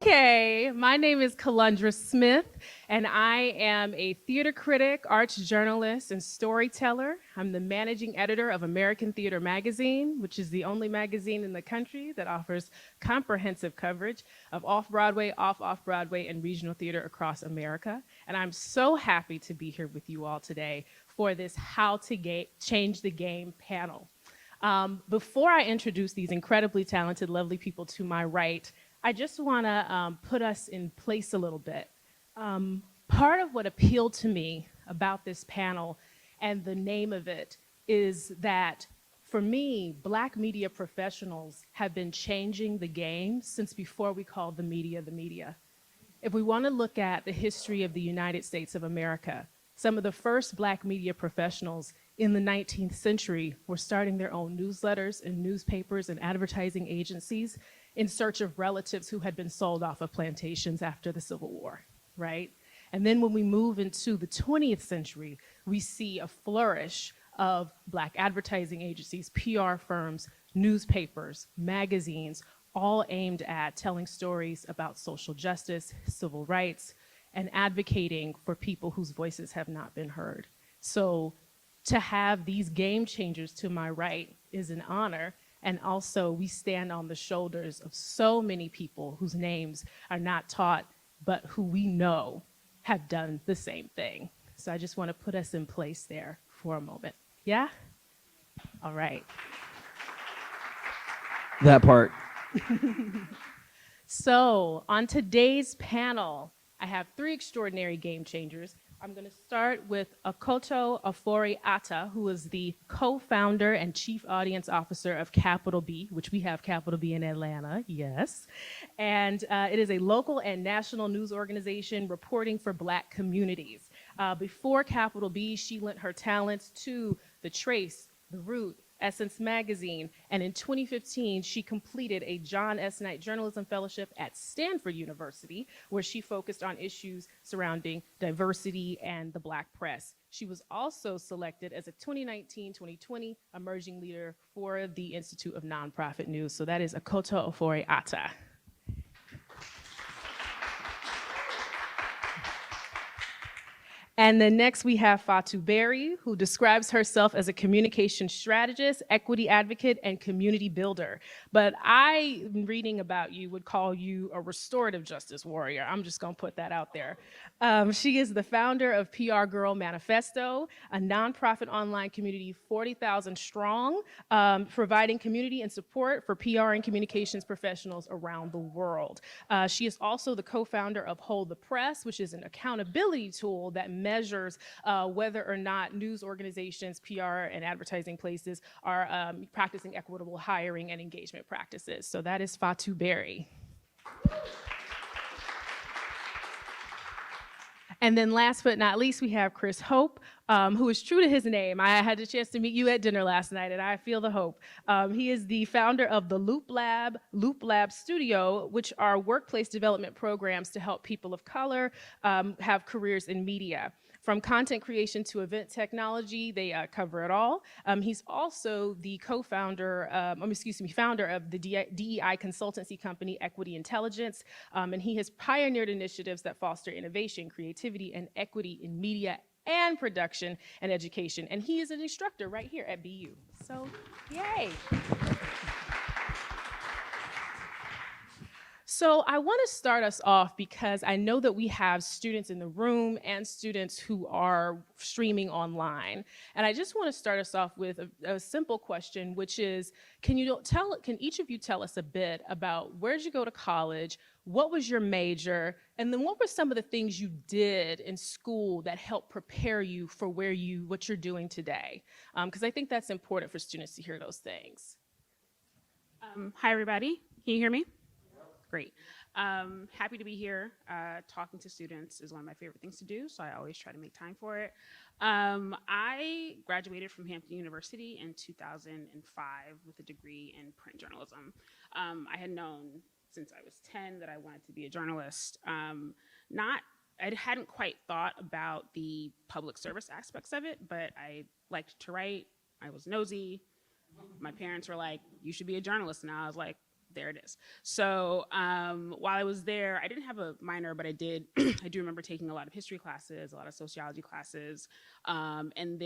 Okay, my name is Kelundra Smith, and I am a theater critic, arts journalist, and storyteller. I'm the managing editor of American Theater Magazine, which is the only magazine in the country that offers comprehensive coverage of off-Broadway, off-Broadway, and regional theater across America. And I'm so happy to be here with you all today for this How to Change the Game panel. Before I introduce these incredibly talented, lovely people to my right, I just want to put us in place a little bit. Part of what appealed to me about this panel and the name of it is that, for me, Black media professionals have been changing the game since before we called the media the media. If we want to look at the history of the United States of America, some of the first Black media professionals in the 19th century were starting their own newsletters and newspapers and advertising agencies in search of relatives who had been sold off of plantations after the Civil War, right? And then when we move into the 20th century, we see a flourish of Black advertising agencies, PR firms, newspapers, magazines, all aimed at telling stories about social justice, civil rights, and advocating for people whose voices have not been heard. So to have these game changers to my right is an honor. And also, we stand on the shoulders of so many people whose names are not taught, but who we know have done the same thing. So I just want to put us in place there for a moment. Yeah? All right. That part. So on today's panel, I have three extraordinary game changers. I'm going to start with Akoto Ofori-Atta, who is the co-founder and chief audience officer of Capital B, which we have Capital B in Atlanta, yes. And it is a local and national news organization reporting for Black communities. Before Capital B, she lent her talents to The Trace, The Root, Essence Magazine, and in 2015, she completed a John S. Knight Journalism Fellowship at Stanford University, where she focused on issues surrounding diversity and the Black press. She was also selected as a 2019-2020 Emerging Leader for the Institute of Nonprofit News. So that is Akoto Ofori-Atta. And then next we have Fatou Berry, who describes herself as a communication strategist, equity advocate, and community builder. But I, reading about you, would call you a restorative justice warrior. I'm just gonna put that out there. She is the founder of PR Girl Manifesto, a nonprofit online community 40,000 strong, providing community and support for PR and communications professionals around the world. She is also the co-founder of Hold the Press, which is an accountability tool that measures whether or not news organizations, PR, and advertising places are practicing equitable hiring and engagement practices. So that is Fatou Berry. And then last but not least, we have Chris Hope, who is true to his name. I had the chance to meet you at dinner last night, and I feel the hope. He is the founder of the Loop Lab Studio, which are workplace development programs to help people of color have careers in media. From content creation to event technology, they cover it all. He's also the founder of the DEI consultancy company, Equity Intelligence, and he has pioneered initiatives that foster innovation, creativity, and equity in media and production and education. And he is an instructor right here at BU. So, yay. So I want to start us off because I know that we have students in the room and students who are streaming online. And I just want to start us off with a simple question, which is, can each of you tell us a bit about where did you go to college, what was your major, and then what were some of the things you did in school that helped prepare you for what you're doing today? Because I think that's important for students to hear those things. Hi, everybody. Can you hear me? Great. Happy to be here. Talking to students is one of my favorite things to do, so I always try to make time for it. I graduated from Hampton University in 2005 with a degree in print journalism. I had known since I was 10 that I wanted to be a journalist. I hadn't quite thought about the public service aspects of it, but I liked to write. I was nosy. My parents were like, you should be a journalist. And I was like, there it is. So while I was there, I didn't have a minor, but I did. I do remember taking a lot of history classes, a lot of sociology classes, and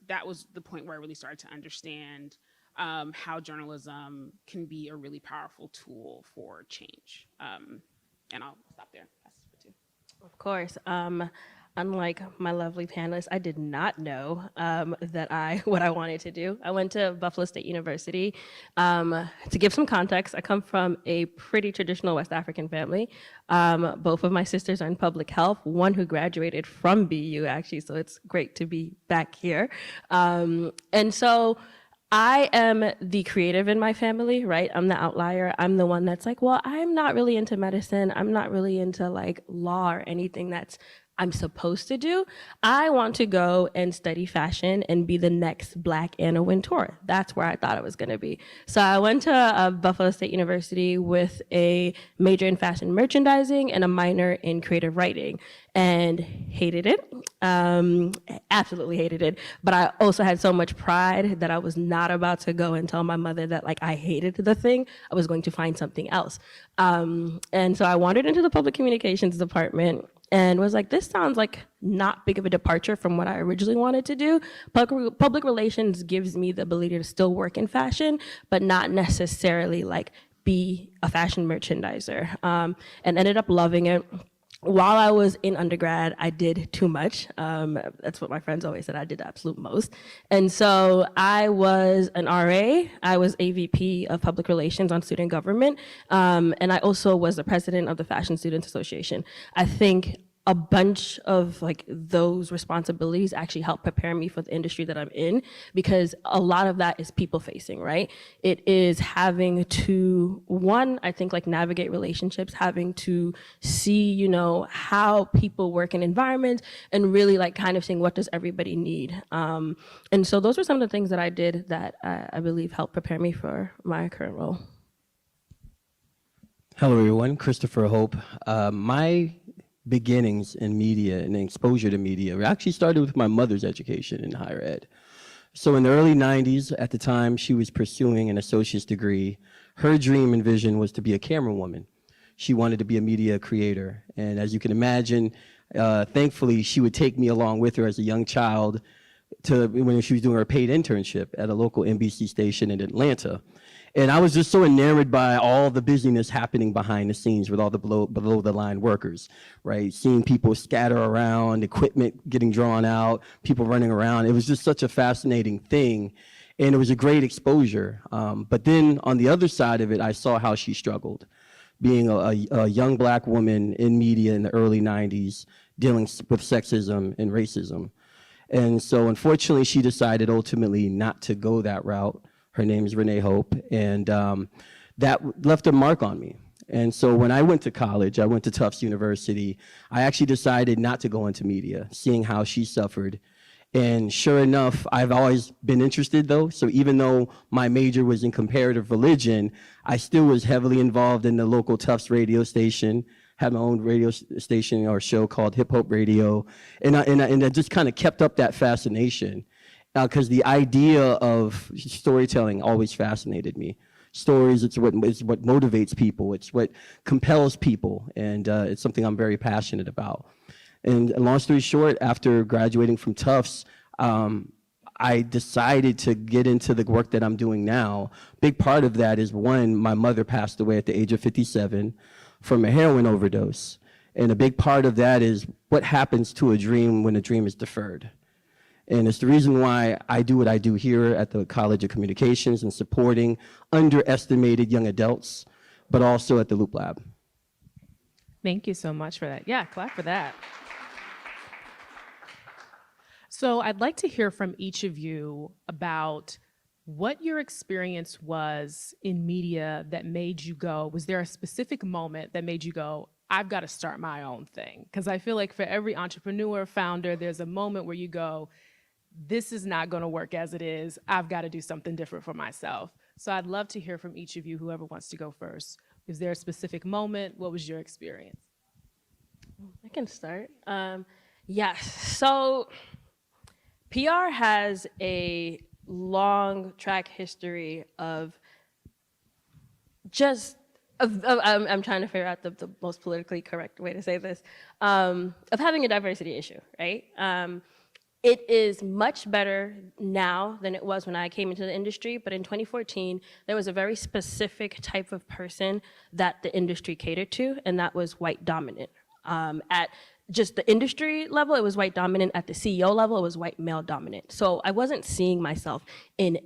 that was the point where I really started to understand how journalism can be a really powerful tool for change. And I'll stop there. Pass it to Fatou. Of course. Unlike my lovely panelists, I did not know what I wanted to do. I went to Buffalo State University. To give some context, I come from a pretty traditional West African family. Both of my sisters are in public health, one who graduated from BU, actually, so it's great to be back here. And so I am the creative in my family, right? I'm the outlier. I'm the one that's like, well, I'm not really into medicine. I'm not really into like law or anything that's I'm supposed to do. I want to go and study fashion and be the next Black Anna Wintour. That's where I thought I was going to be. So I went to Buffalo State University with a major in fashion merchandising and a minor in creative writing, and hated it. Absolutely hated it. But I also had so much pride that I was not about to go and tell my mother that like I hated the thing. I was going to find something else. And so I wandered into the public communications department and was like, this sounds like not big of a departure from what I originally wanted to do. Public relations gives me the ability to still work in fashion, but not necessarily like be a fashion merchandiser, and ended up loving it. While I was in undergrad, I did too much. That's what my friends always said, I did the absolute most. And so I was an RA, I was AVP of Public Relations on Student Government, and I also was the president of the Fashion Students Association. I think a bunch of like those responsibilities actually help prepare me for the industry that I'm in, because a lot of that is people facing, right? It is having to, one, I think like navigate relationships, having to see, you know, how people work in environments and really like kind of saying, what does everybody need? And so those were some of the things that I did that I believe helped prepare me for my current role. Hello, everyone. Christopher Hope. My beginnings in media and exposure to media actually started with my mother's education in higher ed. So in the early 90s, at the time she was pursuing an associate's degree, her dream and vision was to be a camera woman. She wanted to be a media creator. And as you can imagine, thankfully, she would take me along with her as a young child when she was doing her paid internship at a local NBC station in Atlanta. And I was just so enamored by all the busyness happening behind the scenes with all the below the line workers, right? Seeing people scatter around, equipment getting drawn out, people running around. It was just such a fascinating thing. And it was a great exposure. But then on the other side of it, I saw how she struggled. Being a young Black woman in media in the early 90s, dealing with sexism and racism. And so unfortunately, she decided ultimately not to go that route. Her name is Renee Hope, and that left a mark on me. And so when I went to college, I went to Tufts University, I actually decided not to go into media, seeing how she suffered. And sure enough, I've always been interested though, so even though my major was in comparative religion, I still was heavily involved in the local Tufts radio station, had my own radio station or show called Hip Hop Radio, and I just kind of kept up that fascination. Because the idea of storytelling always fascinated me. Stories, it's what motivates people, it's what compels people, and it's something I'm very passionate about. And long story short, after graduating from Tufts, I decided to get into the work that I'm doing now. Big part of that is, one, my mother passed away at the age of 57 from a heroin overdose. And a big part of that is what happens to a dream when a dream is deferred. And it's the reason why I do what I do here at the College of Communications and supporting underestimated young adults, but also at the Loop Lab. Thank you so much for that. Yeah, clap for that. So I'd like to hear from each of you about what your experience was in media that made you go, was there a specific moment that made you go, I've got to start my own thing? Because I feel like for every entrepreneur, founder, there's a moment where you go, this is not going to work as it is. I've got to do something different for myself. So I'd love to hear from each of you, whoever wants to go first. Is there a specific moment? What was your experience? I can start. Yes, so PR has a long track history of I'm trying to figure out the most politically correct way to say this, of having a diversity issue, right? It is much better now than it was when I came into the industry, but in 2014, there was a very specific type of person that the industry catered to, and that was white dominant. At just the industry level, it was white dominant. At the CEO level, it was white male dominant. So I wasn't seeing myself in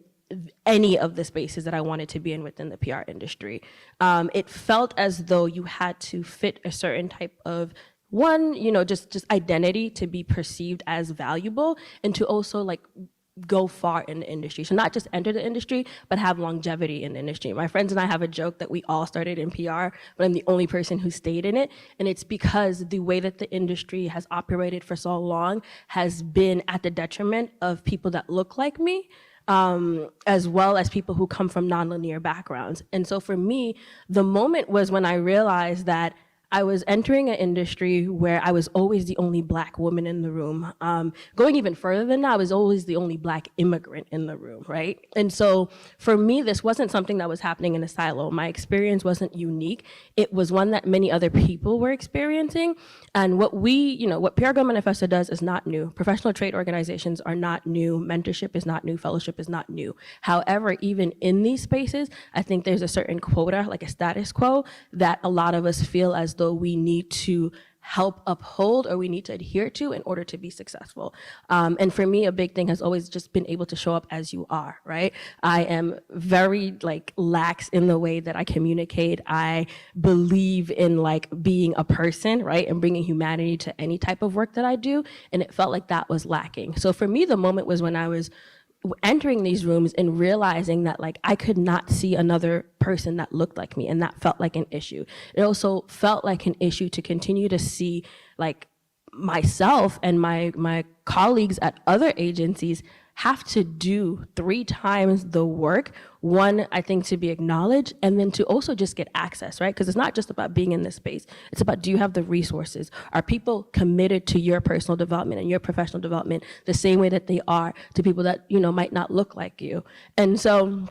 any of the spaces that I wanted to be in within the PR industry. It felt as though you had to fit a certain type of just identity to be perceived as valuable, and to also like go far in the industry. So not just enter the industry, but have longevity in the industry. My friends and I have a joke that we all started in PR, but I'm the only person who stayed in it. And it's because the way that the industry has operated for so long has been at the detriment of people that look like me, as well as people who come from nonlinear backgrounds. And so for me, the moment was when I realized that I was entering an industry where I was always the only Black woman in the room. Going even further than that, I was always the only Black immigrant in the room, right? And so for me, this wasn't something that was happening in a silo. My experience wasn't unique. It was one that many other people were experiencing. And what what PR Go Manifesto does is not new. Professional trade organizations are not new. Mentorship is not new. Fellowship is not new. However, even in these spaces, I think there's a certain quota, like a status quo, that a lot of us feel as though we need to help uphold or we need to adhere to in order to be successful. And for me, a big thing has always just been able to show up as you are, right? I am very lax in the way that I communicate. I believe in being a person, right? And bringing humanity to any type of work that I do. And it felt like that was lacking. So for me, the moment was when I was entering these rooms and realizing that I could not see another person that looked like me, and that felt like an issue. It also felt like an issue to continue to see myself and my colleagues at other agencies have to do 3 times the work. One, I think, to be acknowledged, and then to also just get access, right? Because it's not just about being in this space. It's about, do you have the resources? Are people committed to your personal development and your professional development the same way that they are to people that, might not look like you? And so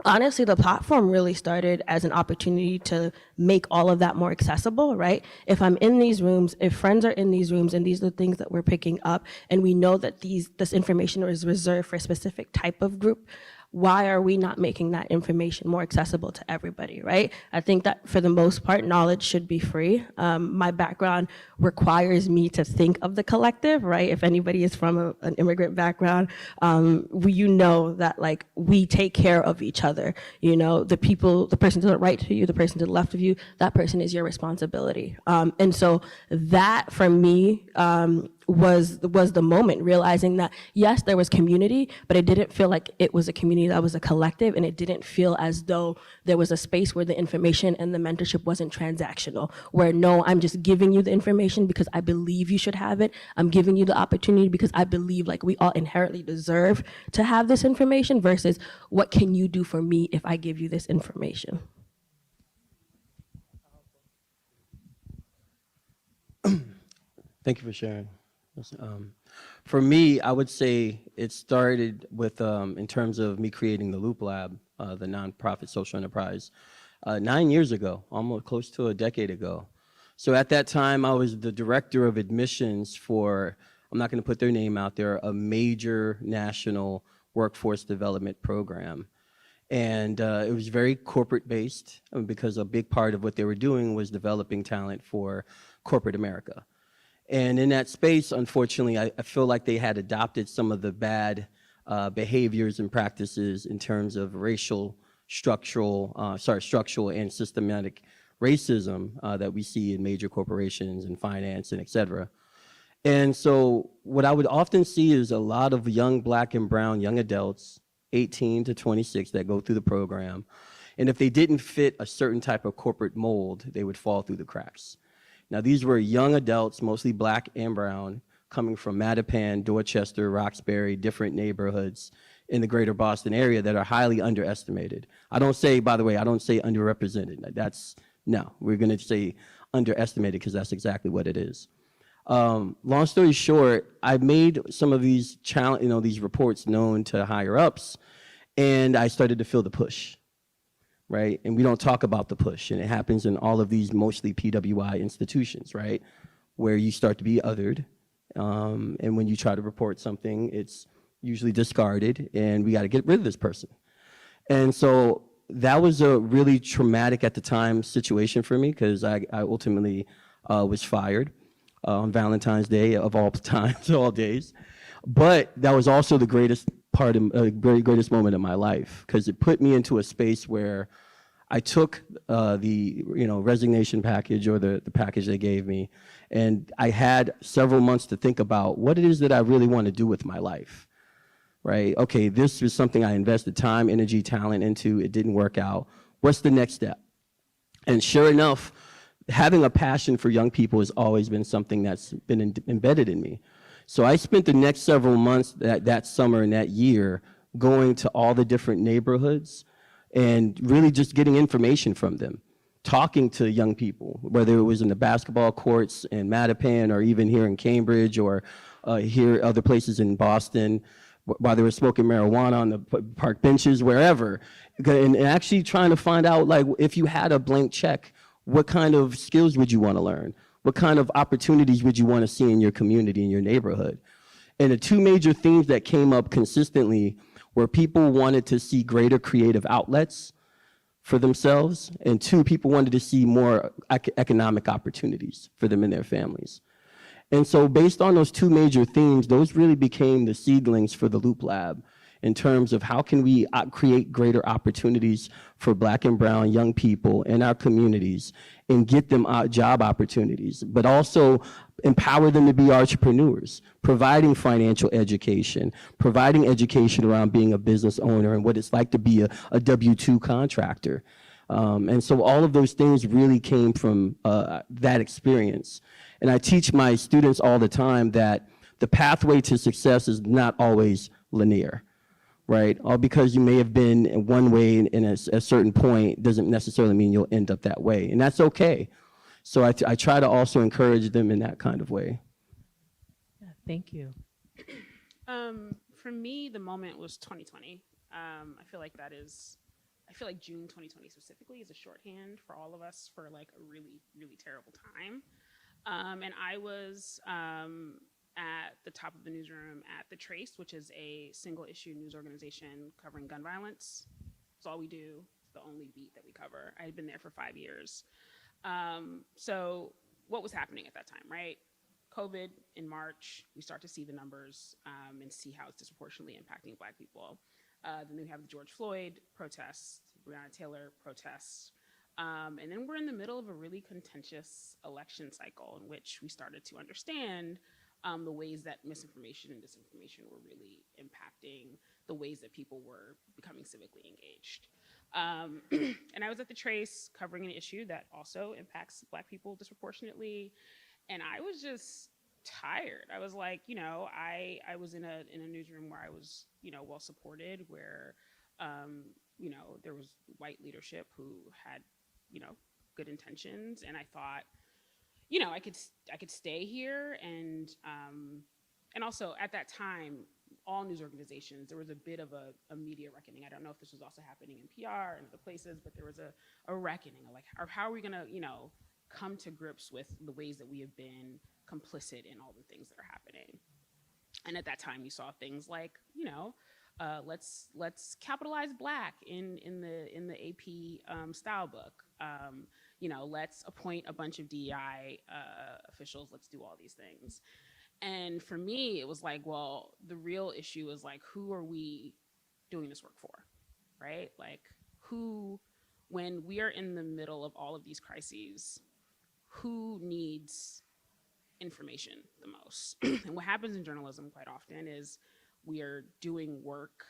honestly, the platform really started as an opportunity to make all of that more accessible, right? If I'm in these rooms, if friends are in these rooms, and these are the things that we're picking up, and we know that this information is reserved for a specific type of group, why are we not making that information more accessible to everybody, right? I think that for the most part, knowledge should be free. My background requires me to think of the collective, right? If anybody is from an immigrant background, that we take care of each other. The person to the right to you, the person to the left of you, that person is your responsibility. And so that for me, was the moment, realizing that yes, there was community, but it didn't feel like it was a community that was a collective, and it didn't feel as though there was a space where the information and the mentorship wasn't transactional, where no, I'm just giving you the information because I believe you should have it. I'm giving you the opportunity because I believe we all inherently deserve to have this information, versus what can you do for me if I give you this information? Thank you for sharing. For me, I would say it started with, in terms of me creating the Loop Lab, the nonprofit social enterprise, 9 years ago, almost close to a decade ago. So at that time, I was the director of admissions for, I'm not going to put their name out there, a major national workforce development program. And it was very corporate based, because a big part of what they were doing was developing talent for corporate America. And in that space, unfortunately, I feel like they had adopted some of the bad behaviors and practices in terms of structural and systematic racism that we see in major corporations and finance and et cetera. And so what I would often see is a lot of young Black and brown young adults, 18 to 26, that go through the program. And if they didn't fit a certain type of corporate mold, they would fall through the cracks. Now, these were young adults, mostly Black and brown, coming from Mattapan, Dorchester, Roxbury, different neighborhoods in the greater Boston area that are highly underestimated. I don't say, by the way, I don't say underrepresented. No, we're going to say underestimated, because that's exactly what it is. Long story short, I made some of these these reports known to higher ups, and I started to feel the push. right? And we don't talk about the push, and it happens in all of these mostly PWI institutions, right? Where you start to be othered, and when you try to report something, it's usually discarded, and we got to get rid of this person. And so that was a really traumatic at the time situation for me, because I ultimately was fired on Valentine's Day of all times, all days. But that was also the greatest part of, very greatest moment of my life, because it put me into a space where I took the resignation package, or the package they gave me, and I had several months to think about what it is that I really want to do with my life. Right? Okay, this is something I invested time, energy, talent into. It didn't work out. What's the next step? And sure enough, having a passion for young people has always been something that's been embedded in me. So I spent the next several months that summer and that year going to all the different neighborhoods and really just getting information from them, talking to young people, whether it was in the basketball courts in Mattapan, or even here in Cambridge, or here other places in Boston, while they were smoking marijuana on the park benches, wherever, and actually trying to find out, like, if you had a blank check, what kind of skills would you want to learn? What kind of opportunities would you want to see in your community, in your neighborhood? And the two major themes that came up consistently were people wanted to see greater creative outlets for themselves, and two, people wanted to see more economic opportunities for them and their families. And so based on those two major themes, those really became the seedlings for the Loop Lab, in terms of how can we create greater opportunities for Black and brown young people in our communities and get them job opportunities, but also empower them to be entrepreneurs, providing financial education, providing education around being a business owner and what it's like to be a W-2 contractor. And so all of those things really came from that experience. And I teach my students all the time that the pathway to success is not always linear, right? All because you may have been in one way in a certain point doesn't necessarily mean you'll end up that way, and that's okay. So I try to also encourage them in that kind of way. Yeah, thank you. For me, the moment was 2020. I feel like June 2020 specifically is a shorthand for all of us for like a really, really terrible time. And I was at the top of the newsroom at The Trace, which is a single issue news organization covering gun violence. It's all we do. It's the only beat that we cover. I had been there for 5 years. So what was happening at that time, right? COVID in March, we start to see the numbers and see how it's disproportionately impacting Black people. Then we have the George Floyd protests, Breonna Taylor protests. And then we're in the middle of a really contentious election cycle in which we started to understand the ways that misinformation and disinformation were really impacting the ways that people were becoming civically engaged. And I was at The Trace covering an issue that also impacts Black people disproportionately. And I was just tired. I was like, I was in a newsroom where I was, well supported, where, there was white leadership who had, good intentions. And I thought, I could stay here. And also at that time, all news organizations, there was a bit of a media reckoning. I don't know if this was also happening in PR and other places, but there was a reckoning of like, how are we gonna, come to grips with the ways that we have been complicit in all the things that are happening. And at that time, you saw things like, let's capitalize Black in the AP style book. Let's appoint a bunch of DEI officials. Let's do all these things. And for me, it was like, well, the real issue is like, who are we doing this work for, right? Like, when we are in the middle of all of these crises, who needs information the most? And what happens in journalism quite often is we are doing work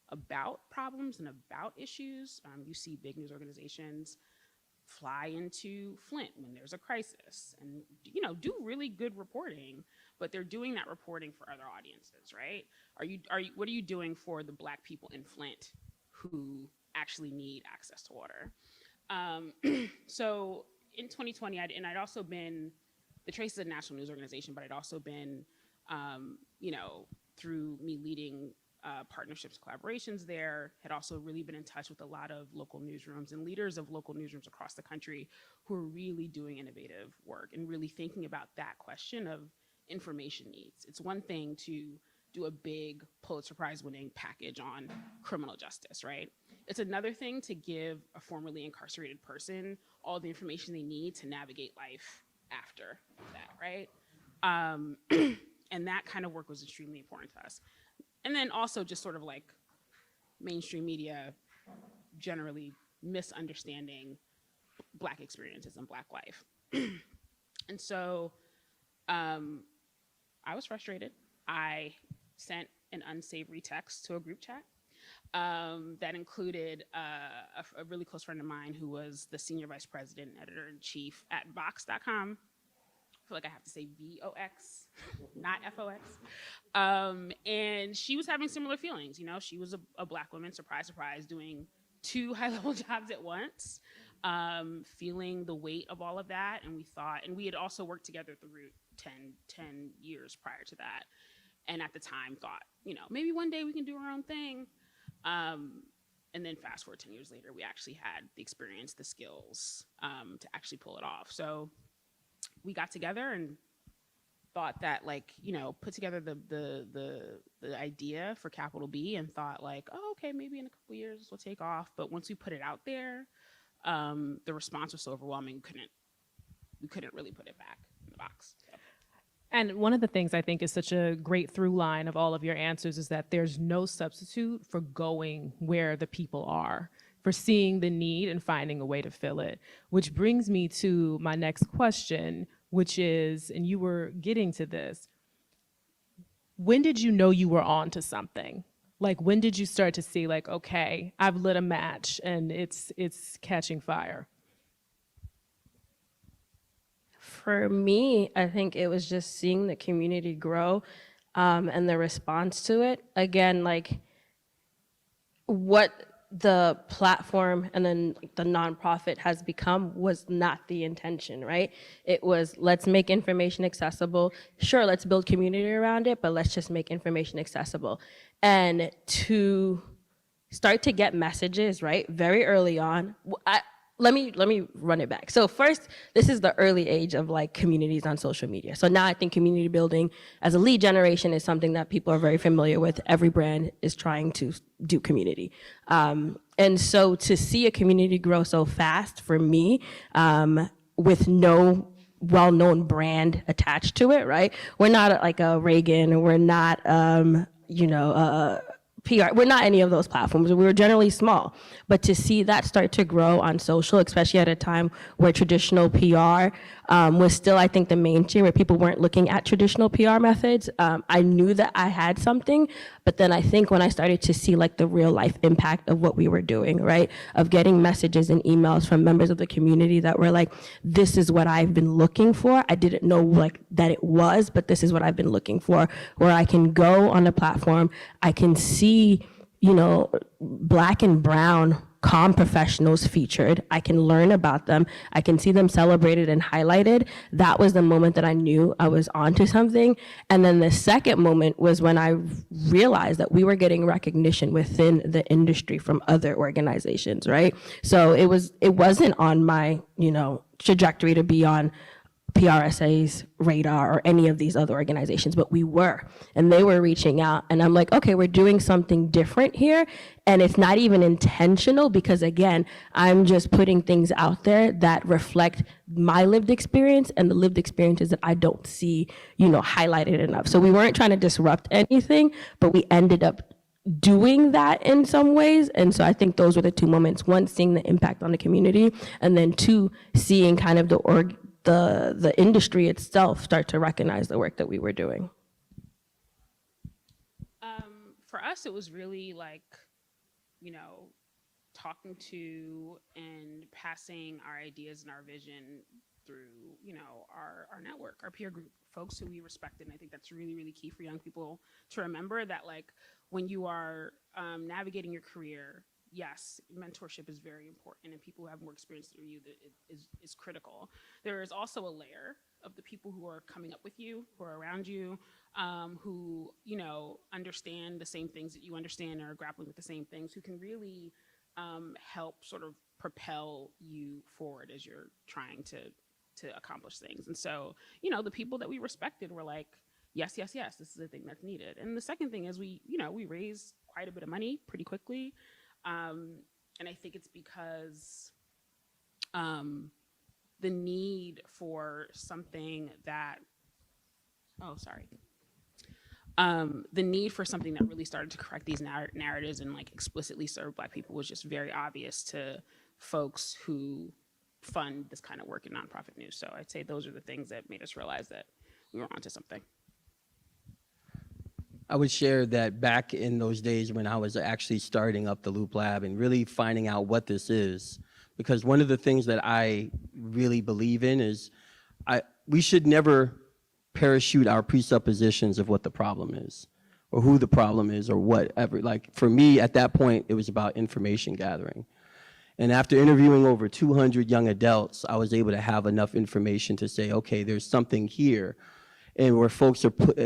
about problems and about issues. You see big news organizations fly into Flint when there's a crisis and, do really good reporting, but they're doing that reporting for other audiences, right? What are you doing for the Black people in Flint who actually need access to water? So in 2020, I'd also been, The Trace is a national news organization, but I'd also been, through me leading partnerships, collaborations there, had also really been in touch with a lot of local newsrooms and leaders of local newsrooms across the country who are really doing innovative work and really thinking about that question of information needs. It's one thing to do a big Pulitzer Prize winning package on criminal justice, right? It's another thing to give a formerly incarcerated person all the information they need to navigate life after that, right? And that kind of work was extremely important to us. And then also just sort of like mainstream media generally misunderstanding Black experiences and Black life. And so I was frustrated. I sent an unsavory text to a group chat that included a really close friend of mine who was the senior vice president and editor-in-chief at Vox.com. I feel like I have to say VOX, not FOX. And she was having similar feelings. You know, she was a Black woman, surprise, surprise, doing 2 high-level jobs at once, feeling the weight of all of that. And we thought, and we had also worked together through 10 years prior to that. And at the time thought, you know, maybe one day we can do our own thing. And then fast forward 10 years later, we actually had the experience, the skills to actually pull it off. So we got together and thought that, like, you know, put together the idea for Capital B and thought like, oh, okay, maybe in a couple years this will take off. But once we put it out there, the response was so overwhelming, we couldn't really put it back in the box. So. And one of the things I think is such a great through line of all of your answers is that there's no substitute for going where the people are, for seeing the need and finding a way to fill it. Which brings me to my next question, which is, and you were getting to this, when did you know you were on to something? Like, when did you start to see like, okay, I've lit a match and it's catching fire? For me, I think it was just seeing the community grow and the response to it. Again, like what the platform and then the nonprofit has become was not the intention, right? It was, let's make information accessible. Sure, let's build community around it, but let's just make information accessible. And to start to get messages, right, very early on, let me run it back. So first, this is the early age of like communities on social media. So now I think community building as a lead generation is something that people are very familiar with. Every brand is trying to do community. And so to see a community grow so fast for me, with no well-known brand attached to it, right? We're not like a Reagan, we're not, PR. We're not any of those platforms. We were generally small. But to see that start to grow on social, especially at a time where traditional PR was still, I think, the mainstream, where people weren't looking at traditional PR methods, I knew that I had something. But then I think when I started to see like the real life impact of what we were doing, right, of getting messages and emails from members of the community that were like, this is what I've been looking for. I didn't know like that it was, but this is what I've been looking for, where I can go on a platform, I can see, you know, Black and brown comm professionals featured. I can learn about them. I can see them celebrated and highlighted. That was the moment that I knew I was onto something. And then the second moment was when I realized that we were getting recognition within the industry from other organizations, right? So it wasn't on my, you know, trajectory to be on PRSA's radar or any of these other organizations, but we were, and they were reaching out, and I'm like, okay, we're doing something different here, and it's not even intentional, because again, I'm just putting things out there that reflect my lived experience and the lived experiences that I don't see, you know, highlighted enough. So we weren't trying to disrupt anything, but we ended up doing that in some ways. And so I think those were the two moments: one, seeing the impact on the community, and then two, seeing kind of the industry itself start to recognize the work that we were doing. For us, it was really like, you know, talking to and passing our ideas and our vision through, you know, our network, our peer group, folks who we respected. And I think that's really, really key for young people to remember, that like when you are navigating your career, yes, mentorship is very important, and people who have more experience than you is critical. There is also a layer of the people who are coming up with you, who are around you, who, you know, understand the same things that you understand or are grappling with the same things, who can really help sort of propel you forward as you're trying to accomplish things. And so, you know, the people that we respected were like, yes, yes, yes, this is a thing that's needed. And the second thing is we raised quite a bit of money pretty quickly. And I think it's because the need for something that, the need for something that really started to correct these narratives and like explicitly serve Black people was just very obvious to folks who fund this kind of work in nonprofit news. So I'd say those are the things that made us realize that we were onto something. I would share that back in those days when I was actually starting up the Loop Lab and really finding out what this is, because one of the things that I really believe in is we should never parachute our presuppositions of what the problem is or who the problem is or whatever. Like for me at that point, it was about information gathering. And after interviewing over 200 young adults, I was able to have enough information to say, okay, there's something here. And where folks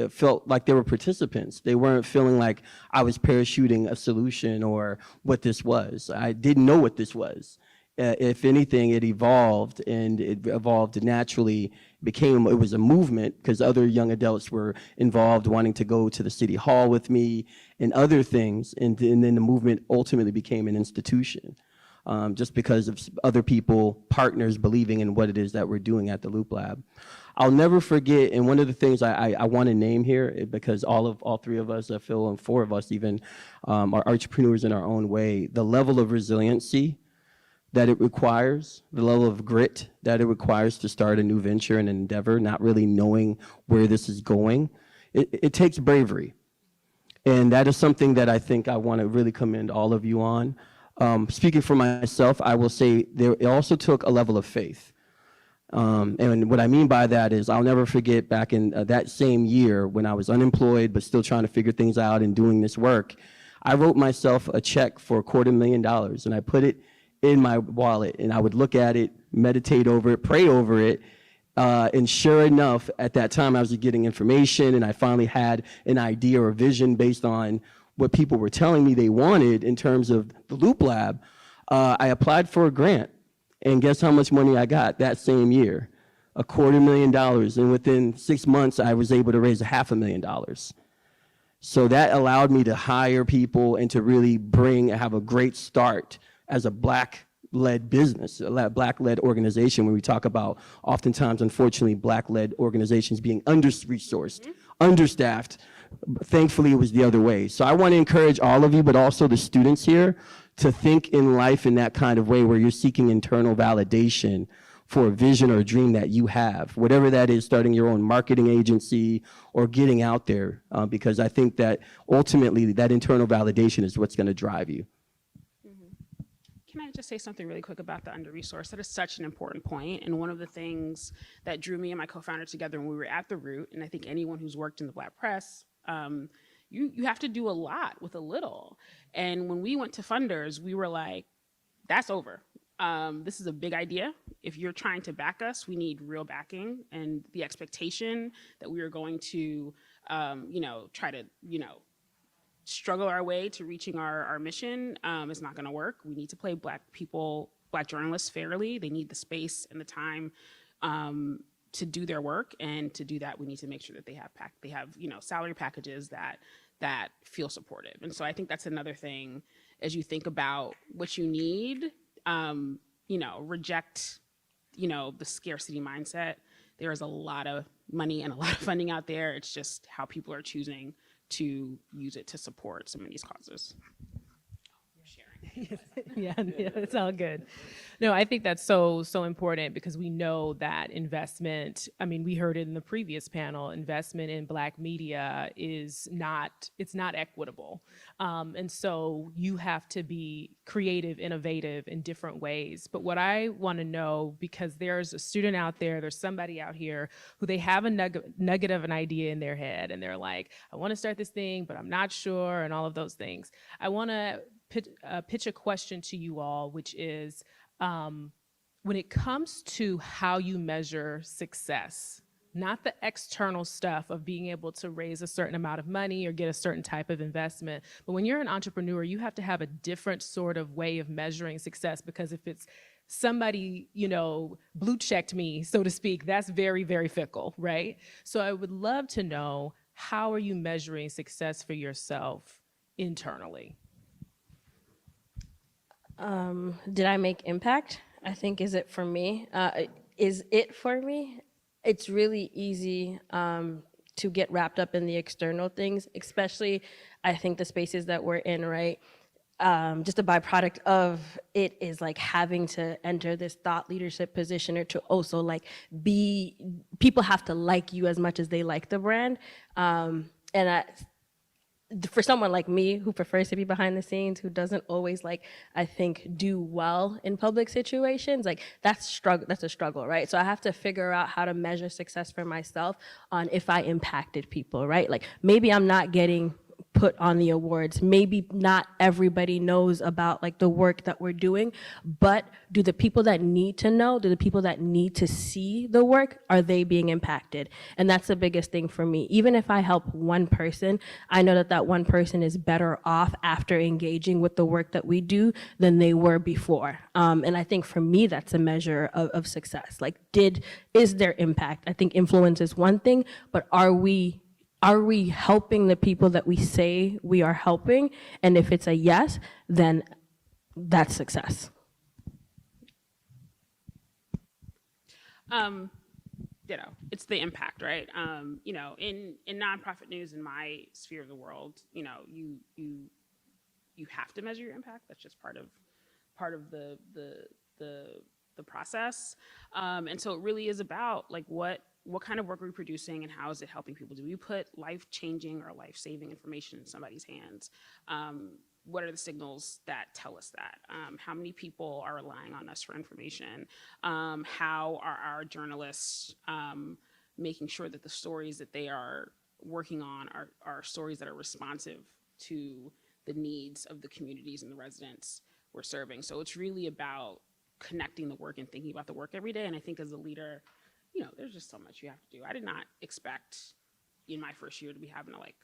felt like they were participants. They weren't feeling like I was parachuting a solution or what this was. I didn't know what this was. If anything, it evolved, and it evolved naturally. It was a movement because other young adults were involved, wanting to go to the city hall with me and other things. And then the movement ultimately became an institution. Just because of other people, partners believing in what it is that we're doing at the Loop Lab. I'll never forget, and one of the things I want to name here, because all three of us, Phil, and four of us even, are entrepreneurs in our own way, the level of resiliency that it requires, the level of grit that it requires to start a new venture and endeavor, not really knowing where this is going, it takes bravery. And that is something that I think I want to really commend all of you on. Speaking for myself, I will say it also took a level of faith. And what I mean by that is I'll never forget back in that same year when I was unemployed but still trying to figure things out and doing this work, I wrote myself a check for $250,000 and I put it in my wallet and I would look at it, meditate over it, pray over it. And sure enough, at that time I was getting information and I finally had an idea or vision based on what people were telling me they wanted in terms of the Loop Lab. I applied for a grant. And guess how much money I got that same year? $250,000. And within 6 months, I was able to raise $500,000. So that allowed me to hire people and to really have a great start as a Black-led business, a Black-led organization. When we talk about, oftentimes, unfortunately, Black-led organizations being under-resourced, understaffed. Thankfully, it was the other way. So I want to encourage all of you, but also the students here, to think in life in that kind of way where you're seeking internal validation for a vision or a dream that you have, whatever that is, starting your own marketing agency or getting out there, because I think that ultimately that internal validation is what's going to drive you. Can I just say something really quick about the under-resourced? That is such an important point. And one of the things that drew me and my co-founder together when we were at the Root, and I think anyone who's worked in the Black press, you have to do a lot with a little. And when we went to funders, we were like, that's over. This is a big idea. If you're trying to back us, we need real backing. And the expectation that we are going to, try to, struggle our way to reaching our mission is not gonna work. We need to play Black journalists fairly. They need the space and the time to do their work, and to do that, we need to make sure that they have salary packages that feel supportive. And so I think that's another thing as you think about what you need. Reject the scarcity mindset. There is a lot of money and a lot of funding out there. It's just how people are choosing to use it to support some of these causes. Yeah, it's all good. No, I think that's so important because we know that investment, I mean, we heard it in the previous panel, investment in Black media it's not equitable. And so you have to be creative, innovative in different ways. But what I want to know, because there's a student out there's somebody out here who they have a nugget of an idea in their head and they're like, I want to start this thing, but I'm not sure, and all of those things. I want to pitch a question to you all, which is, when it comes to how you measure success, not the external stuff of being able to raise a certain amount of money or get a certain type of investment, but when you're an entrepreneur, you have to have a different sort of way of measuring success, because if it's somebody, you know, blue checked me, so to speak, that's very, very fickle, right? So I would love to know, how are you measuring success for yourself internally? Did I make impact? I think, is it for me? Is it for me? It's really easy to get wrapped up in the external things, especially I think the spaces that we're in, right? Just a byproduct of it is like having to enter this thought leadership position, or to also like people have to like you as much as they like the brand. For someone like me who prefers to be behind the scenes, who doesn't always like, I think, do well in public situations, like that's a struggle, right? So I have to figure out how to measure success for myself on if I impacted people, right? Like maybe I'm not getting put on the awards. Maybe not everybody knows about like the work that we're doing, but do the people that need to know, do the people that need to see the work, are they being impacted? And that's the biggest thing for me. Even if I help one person, I know that that one person is better off after engaging with the work that we do than they were before. And I think for me, that's a measure of success. Like, is there impact? I think influence is one thing, but are we helping the people that we say we are helping? And if it's a yes, then that's success. Ditto. It's the impact, right? You know, in nonprofit news, in my sphere of the world, you know, you have to measure your impact. That's just part of the process. And so it really is about like what kind of work are we producing and how is it helping people? Do we put life-changing or life-saving information in somebody's hands? What are the signals that tell us that? How many people are relying on us for information? How are our journalists making sure that the stories that they are working on are stories that are responsive to the needs of the communities and the residents we're serving? So it's really about connecting the work and thinking about the work every day. And I think as a leader, you know, there's just so much you have to do. I did not expect in my first year to be having to like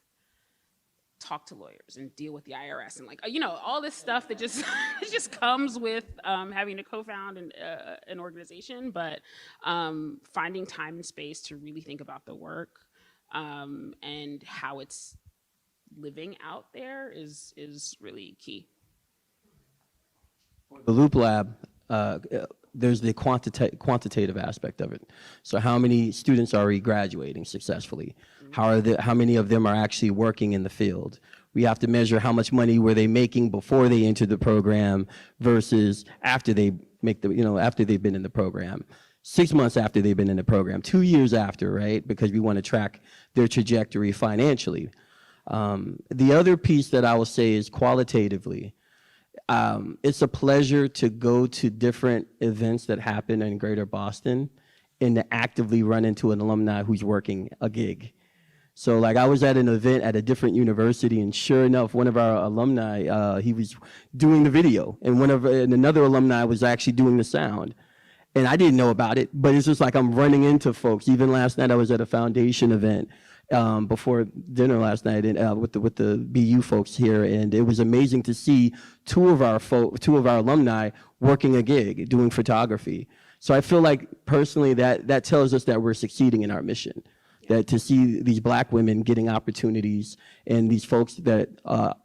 talk to lawyers and deal with the IRS and like, you know, all this stuff that just it just comes with having to co-found an organization. But finding time and space to really think about the work and how it's living out there is really key. The Loop Lab, there's the quantitative aspect of it. So how many students are we graduating successfully? How many of them are actually working in the field? We have to measure how much money were they making before they entered the program versus after they after they've been in the program. 6 months after they've been in the program, 2 years after, right? Because we want to track their trajectory financially. The other piece that I will say is qualitatively. It's a pleasure to go to different events that happen in Greater Boston and to actively run into an alumni who's working a gig. So like I was at an event at a different university, and sure enough, one of our alumni, he was doing the video, and another alumni was actually doing the sound. And I didn't know about it, but it's just like I'm running into folks. Even last night I was at a foundation event before dinner last night with the BU folks here, and it was amazing to see two of our alumni working a gig, doing photography. So I feel like personally that tells us that we're succeeding in our mission. That to see these Black women getting opportunities and these folks that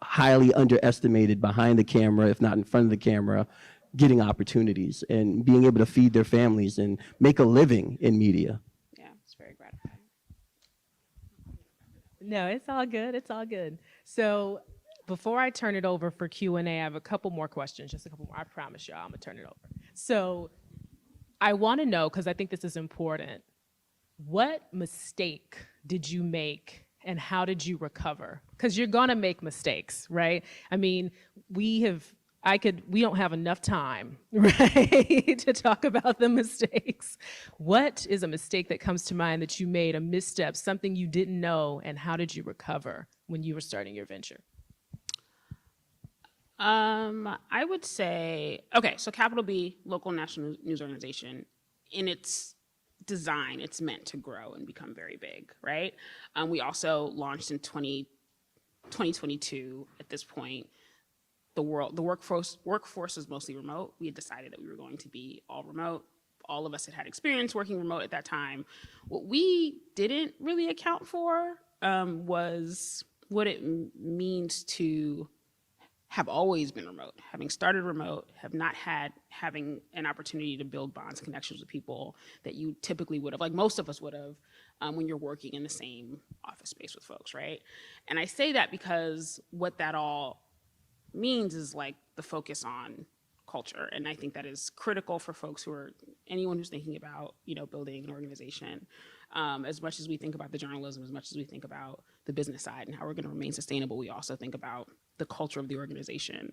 highly underestimated behind the camera, if not in front of the camera, getting opportunities and being able to feed their families and make a living in media. Yeah, it's very gratifying. No, it's all good. It's all good. So before I turn it over for Q&A, I have a couple more questions, just a couple more. I promise y'all I'm gonna turn it over. So I wanna know, because I think this is important, what mistake did you make and how did you recover? Because you're gonna make mistakes, right? I mean, we don't have enough time, right, to talk about the mistakes. What is a mistake that comes to mind that you made, a misstep, something you didn't know, and how did you recover when you were starting your venture? I would say, okay, so Capital B, local national news organization, in its design, it's meant to grow and become very big, right? We also launched in 2022 at this point. The workforce is mostly remote. We had decided that we were going to be all remote. All of us had experience working remote at that time. What we didn't really account for was what it means to have always been remote, having started remote, having an opportunity to build bonds, connections with people that you typically would have, like most of us would have, when you're working in the same office space with folks, right? And I say that because what that all means is like the focus on culture, and I think that is critical for folks anyone who's thinking about, building an organization. As much as we think about the journalism, as much as we think about the business side and how we're going to remain sustainable, we also think about the culture of the organization.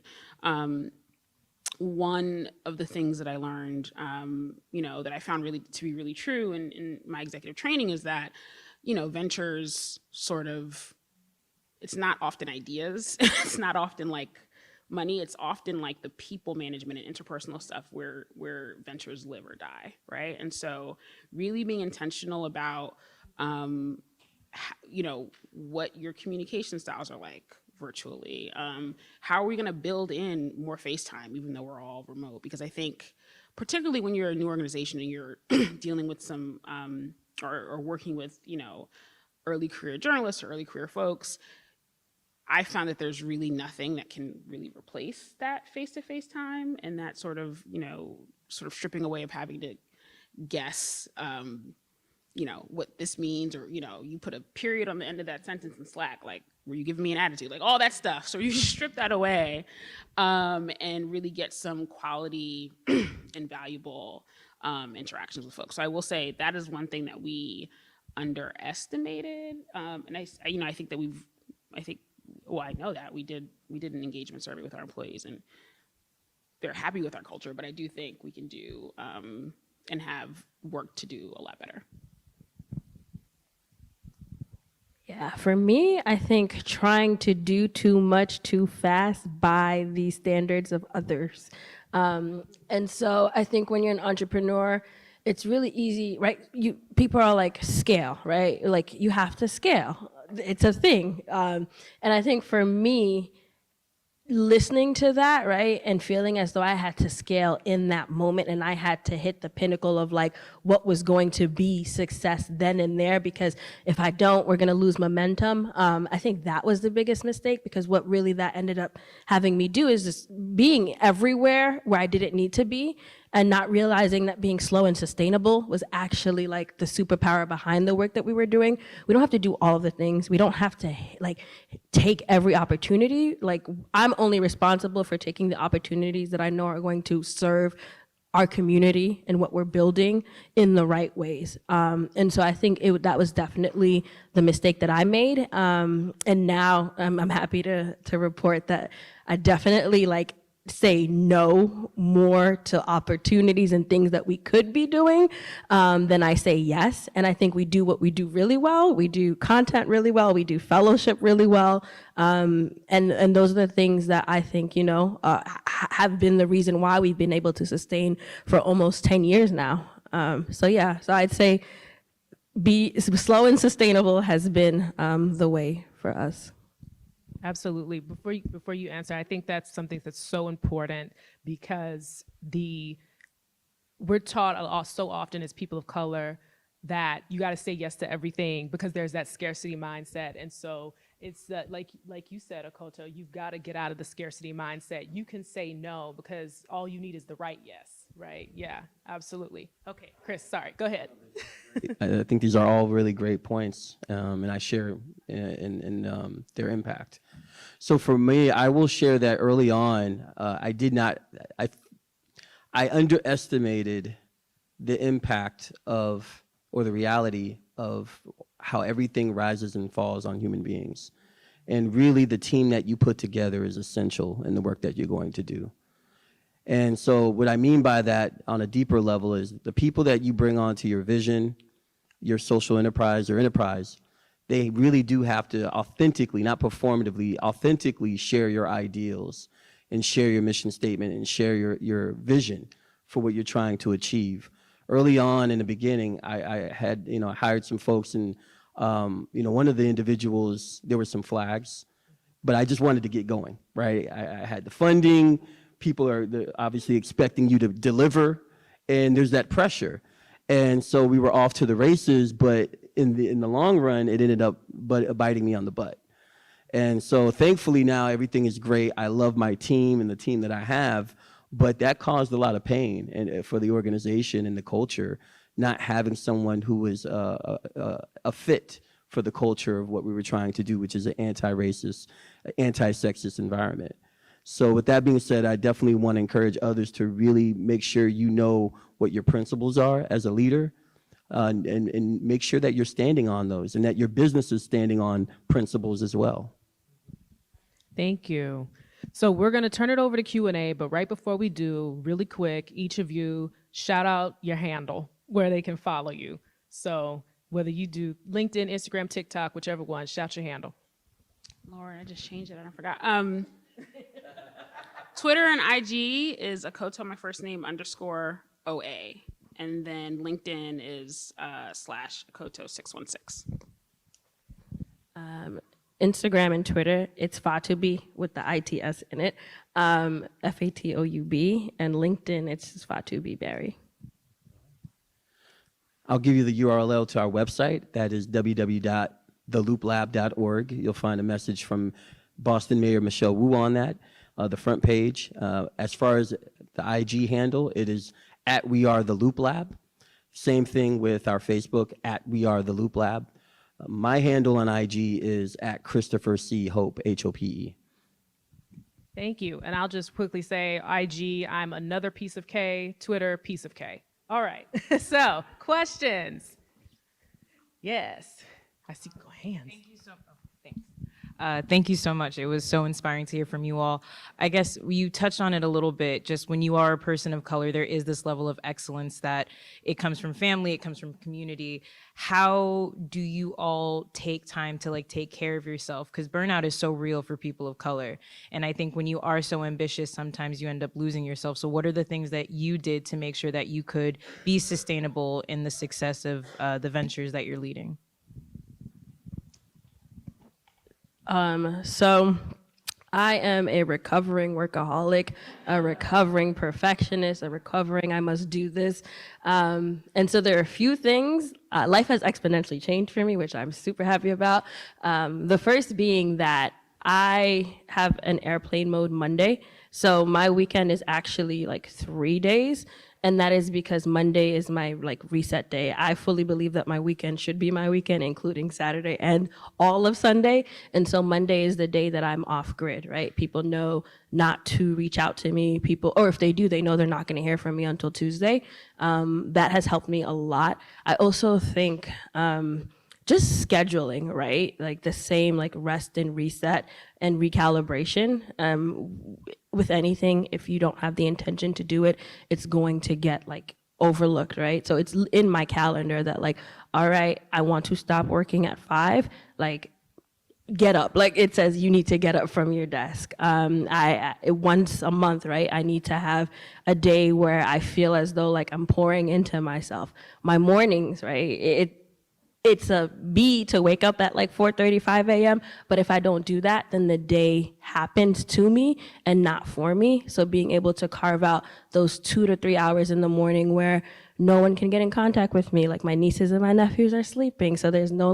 One of the things that I learned, that I found to be really true in my executive training is that, ventures it's not often ideas. It's not often like money. It's often like the people management and interpersonal stuff where ventures live or die, right? And so really being intentional about, what your communication styles are like virtually. How are we gonna build in more FaceTime, even though we're all remote? Because I think, particularly when you're a new organization and you're dealing with some, or working with, early career journalists or early career folks, I found that there's really nothing that can really replace that face-to-face time and that sort of stripping away of having to guess, what this means, or, you put a period on the end of that sentence in Slack, like, were you giving me an attitude? Like all that stuff. So you strip that away and really get some quality and valuable interactions with folks. So I will say that is one thing that we underestimated. And I think that I know that we did an engagement survey with our employees and they're happy with our culture, but I do think we can do and have work to do a lot better. Yeah, for me, I think trying to do too much too fast by the standards of others. And so I think when you're an entrepreneur, it's really easy, right? People are like, scale, right? Like you have to scale. It's a thing. And I think for me, listening to that, right, and feeling as though I had to scale in that moment and I had to hit the pinnacle of like what was going to be success then and there, because if I don't, we're gonna lose momentum. I think that was the biggest mistake, because what really that ended up having me do is just being everywhere where I didn't need to be and not realizing that being slow and sustainable was actually like the superpower behind the work that we were doing. We don't have to do all of the things. We don't have to like take every opportunity. Like I'm only responsible for taking the opportunities that I know are going to serve our community and what we're building in the right ways. And so I think that was definitely the mistake that I made. And now I'm happy to report that I definitely like say no more to opportunities and things that we could be doing than I say yes. And I think we do what we do really well. We do content really well. We do fellowship really well. And those are the things that I think, have been the reason why we've been able to sustain for almost 10 years now. So I'd say be slow and sustainable has been the way for us. Absolutely. Before you answer, I think that's something that's so important, because we're taught so often as people of color that you got to say yes to everything because there's that scarcity mindset. And so it's that, like you said, Akoto, you've got to get out of the scarcity mindset. You can say no because all you need is the right yes, right? Yeah, absolutely. Okay, Chris, sorry, go ahead. I think these are all really great points, and I share in their impact. So for me, I will share that early on, I underestimated the impact of, or the reality of, how everything rises and falls on human beings. And really the team that you put together is essential in the work that you're going to do. And so what I mean by that on a deeper level is the people that you bring onto your vision, your social enterprise or enterprise, they really do have to authentically, not performatively, authentically share your ideals and share your mission statement and share your vision for what you're trying to achieve. Early on in the beginning, I had, hired some folks, and, one of the individuals, there were some flags, but I just wanted to get going, right? I had the funding, people are obviously expecting you to deliver, and there's that pressure. And so we were off to the races, but in the long run, it ended up biting me on the butt. And so thankfully now everything is great. I love my team and the team that I have, but that caused a lot of pain and for the organization and the culture, not having someone who was a fit for the culture of what we were trying to do, which is an anti-racist, anti-sexist environment. So with that being said, I definitely want to encourage others to really make sure you know what your principles are as a leader, and make sure that you're standing on those and that your business is standing on principles as well. Thank you. So we're going to turn it over to Q&A, but right before we do, really quick, each of you shout out your handle where they can follow you. So whether you do LinkedIn, Instagram, TikTok, whichever one, shout your handle. Lord, I just changed it. I forgot. Twitter and IG is Akoto, my first name, _OA. And then LinkedIn is /Akoto616. Instagram and Twitter, it's Fatou with the ITS in it, FATOUB, and LinkedIn, it's just Fatou Barry. I'll give you the URL to our website. That is www.thelooplab.org. You'll find a message from Boston Mayor Michelle Wu on that, the front page. As far as the IG handle, it is @WeAreTheLoopLab. Same thing with our Facebook, @WeAreTheLoopLab. My handle on IG is @ChristopherC.Hope, HOPE. Thank you. And I'll just quickly say IG, I'm another piece of K, Twitter, piece of K. All right. So, questions? Yes. I see hands. Thank you so much. Thank you so much. It was so inspiring to hear from you all. I guess you touched on it a little bit. Just when you are a person of color, there is this level of excellence that it comes from family, it comes from community. How do you all take time to take care of yourself? Because burnout is so real for people of color. And I think when you are so ambitious, sometimes you end up losing yourself. So what are the things that you did to make sure that you could be sustainable in the success of the ventures that you're leading? So I am a recovering workaholic, a recovering perfectionist, a recovering I must do this. And so there are a few things. Life has exponentially changed for me, which I'm super happy about. The first being that I have an airplane mode Monday. So my weekend is actually 3 days. And that is because Monday is my reset day. I fully believe that my weekend should be my weekend, including Saturday and all of Sunday. And so Monday is the day that I'm off grid, right? People know not to reach out to me. Or if they do, they know they're not gonna hear from me until Tuesday. That has helped me a lot. I also think, just scheduling, right? The same rest and reset and recalibration. With anything, if you don't have the intention to do it, it's going to get overlooked, right? So it's in my calendar that all right, I want to stop working at 5, get up. It says you need to get up from your desk. Once a month, right? I need to have a day where I feel as though I'm pouring into myself. My mornings, right? It's a B to wake up at 4:35 a.m. But if I don't do that, then the day happens to me and not for me. So being able to carve out those 2 to 3 hours in the morning where no one can get in contact with me, my nieces and my nephews are sleeping. So there's no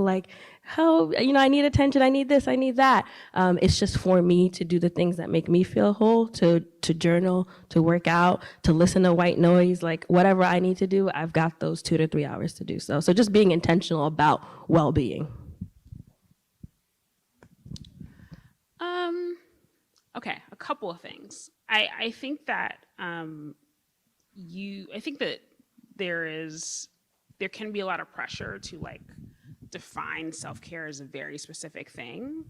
oh, I need attention, I need this, I need that. It's just for me to do the things that make me feel whole, to journal, to work out, to listen to white noise, whatever I need to do, I've got those 2 to 3 hours to do so. So just being intentional about well-being. Okay, a couple of things. I think that there can be a lot of pressure to define self-care as a very specific thing.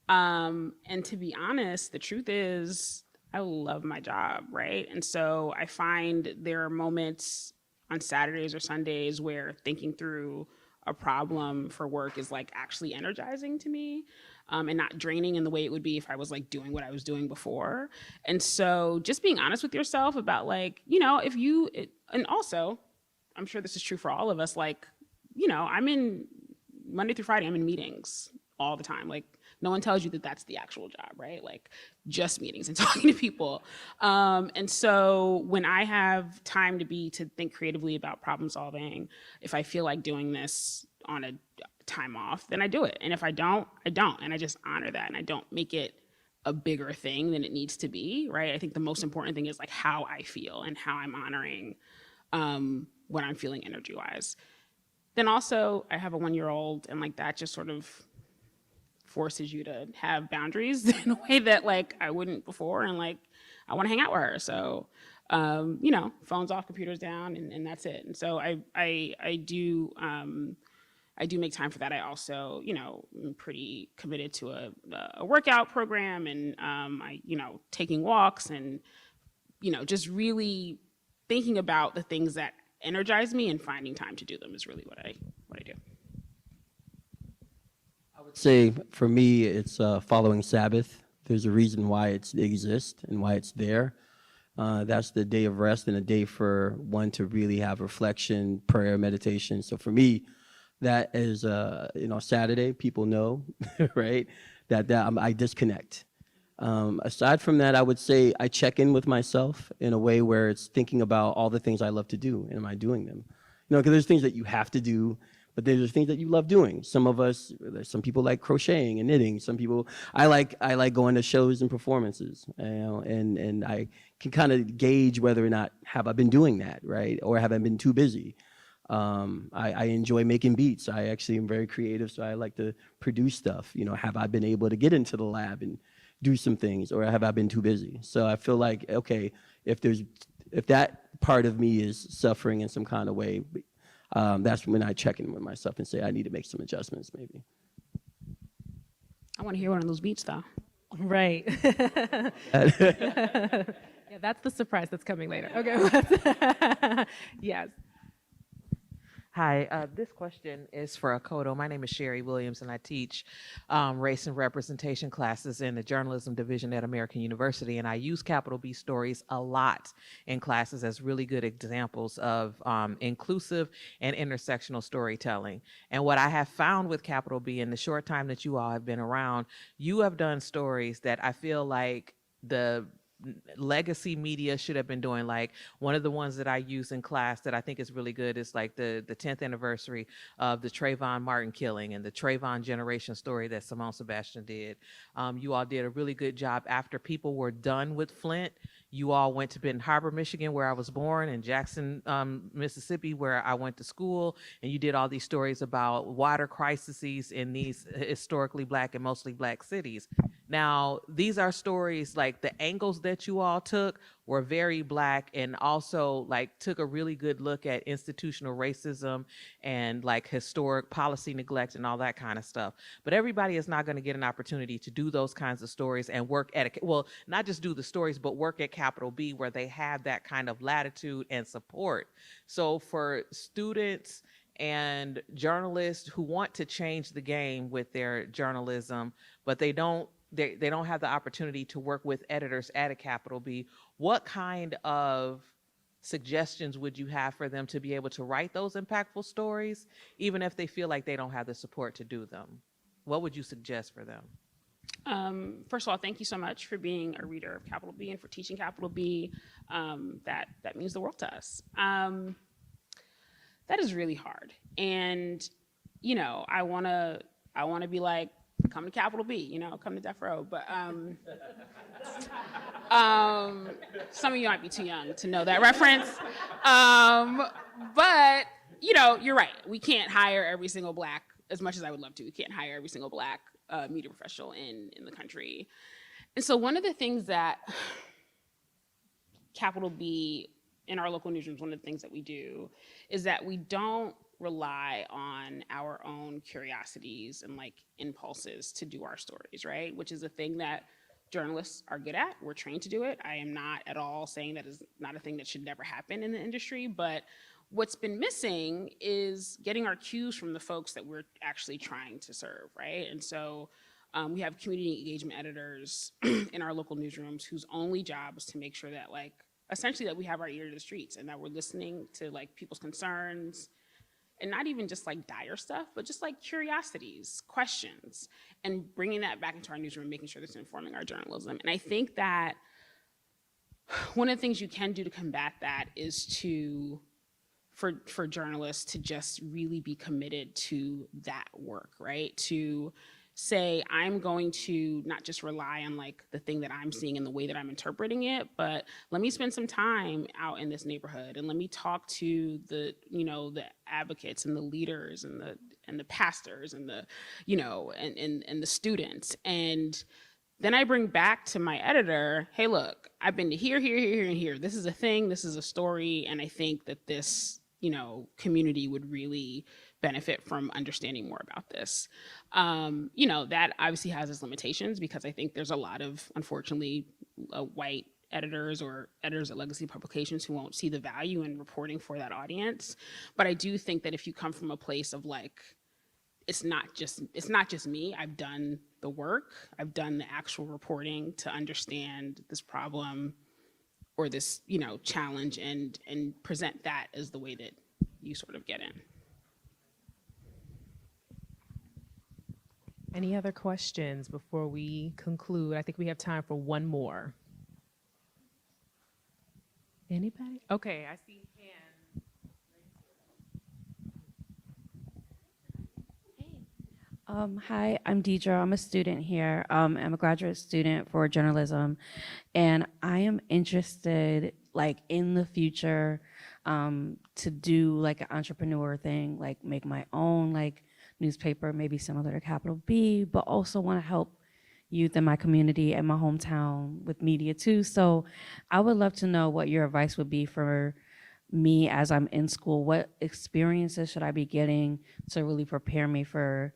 And to be honest, the truth is I love my job, right? And so I find there are moments on Saturdays or Sundays where thinking through a problem for work is like actually energizing to me, and not draining in the way it would be if I was like doing what I was doing before. And so just being honest with yourself about like, you know, and also, I'm sure this is true for all of us, like, you know, I'm in Monday through Friday, I'm in meetings all the time. Like, no one tells you that that's the actual job, right? Like, just meetings and talking to people. And so when I have time to think creatively about problem solving, if I feel like doing this on a time off, then I do it. And if I don't, I don't. And I just honor that. And I don't make it a bigger thing than it needs to be, right? I think the most important thing is like how I feel and how I'm honoring what I'm feeling energy-wise. Then also, I have a 1-year-old, and like that just sort of forces you to have boundaries in a way that like I wouldn't before, and like I want to hang out with her. So, you know, phones off, computers down, and that's it. And so I do make time for that. I also, you know, I'm pretty committed to a workout program, and you know, taking walks, and you know, just really thinking about the things that energize me and finding time to do them is really what I do. I would say for me, it's following Sabbath. There's a reason why it exists and why it's there. That's the day of rest and a day for one to really have reflection, prayer, meditation. So for me, that is, you know, Saturday, people know, right, that I disconnect. Aside from that, I would say I check in with myself in a way where it's thinking about all the things I love to do, and am I doing them? You know, because there's things that you have to do, but there's things that you love doing. Some people like crocheting and knitting. Some people, I like going to shows and performances, you know, and I can kind of gauge whether or not have I been doing that, right, or have I been too busy. I enjoy making beats. I actually am very creative, so I like to produce stuff. You know, have I been able to get into the lab and do some things, or have I been too busy? So I feel like, okay, if that part of me is suffering in some kind of way, that's when I check in with myself and say I need to make some adjustments, maybe. I want to hear one of those beats though. Right. Yeah, that's the surprise that's coming later. Okay. Yes. Hi, this question is for Akoto. My name is Sherry Williams, and I teach race and representation classes in the journalism division at American University. And I use capital B stories a lot in classes as really good examples of inclusive and intersectional storytelling. And what I have found with capital B in the short time that you all have been around, you have done stories that I feel like the legacy media should have been doing. Like one of the ones that I use in class that I think is really good is like the 10th anniversary of the Trayvon Martin killing and the Trayvon generation story that Simone Sebastian did. You all did a really good job after people were done with Flint. You all went to Benton Harbor, Michigan, where I was born, and Jackson, Mississippi, where I went to school, and you did all these stories about water crises in these historically Black and mostly Black cities. Now, these are stories, like the angles that you all took were very Black, and also like took a really good look at institutional racism and like historic policy neglect and all that kind of stuff. But everybody is not going to get an opportunity to do those kinds of stories and work at well, not just do the stories, but work at capital B where they have that kind of latitude and support. So for students and journalists who want to change the game with their journalism, but they don't have the opportunity to work with editors at a capital B, what kind of suggestions would you have for them to be able to write those impactful stories, even if they feel like they don't have the support to do them? What would you suggest for them? First of all, thank you so much for being a reader of Capital B and for teaching Capital B. That means the world to us. That is really hard. And, you know, I wanna be like, come to Capital B, you know, come to Death Row. But some of you might be too young to know that reference. But, you know, you're right. We can't hire every single Black, as much as I would love to, we can't hire every single Black media professional in the country. And so one of the things that Capital B in our local newsrooms, one of the things that we do is that we don't rely on our own curiosities and like impulses to do our stories, right? Which is a thing that journalists are good at. We're trained to do it. I am not at all saying that is not a thing that should never happen in the industry, but what's been missing is getting our cues from the folks that we're actually trying to serve, right? And so we have community engagement editors in our local newsrooms whose only job is to make sure that, like, essentially that we have our ear to the streets and that we're listening to, like, people's concerns, and not even just like dire stuff, but just like curiosities, questions, and bringing that back into our newsroom, making sure that's informing our journalism. And I think that one of the things you can do to combat that is for journalists to just really be committed to that work, right? To say, I'm going to not just rely on like the thing that I'm seeing and the way that I'm interpreting it, but let me spend some time out in this neighborhood and let me talk to the, you know, the advocates and the leaders and the pastors and the, you know, and the students. And then I bring back to my editor, hey, look, I've been to here, and here. This is a thing, this is a story, and I think that this, you know, community would really benefit from understanding more about this. You know, that obviously has its limitations because I think there's a lot of, unfortunately, white editors or editors at legacy publications who won't see the value in reporting for that audience. But I do think that if you come from a place of like, it's not just me, I've done the work, I've done the actual reporting to understand this problem or this, you know, challenge and present that as the way that you sort of get in. Any other questions before we conclude? I think we have time for one more. Anybody? Okay, I see hands. Hi, I'm Deidre. I'm a student here. I'm a graduate student for journalism, and I am interested, like, in the future, to do like an entrepreneur thing, like make my own like newspaper, maybe similar to Capital B, but also want to help youth in my community and my hometown with media too. So I would love to know what your advice would be for me as I'm in school. What experiences should I be getting to really prepare me for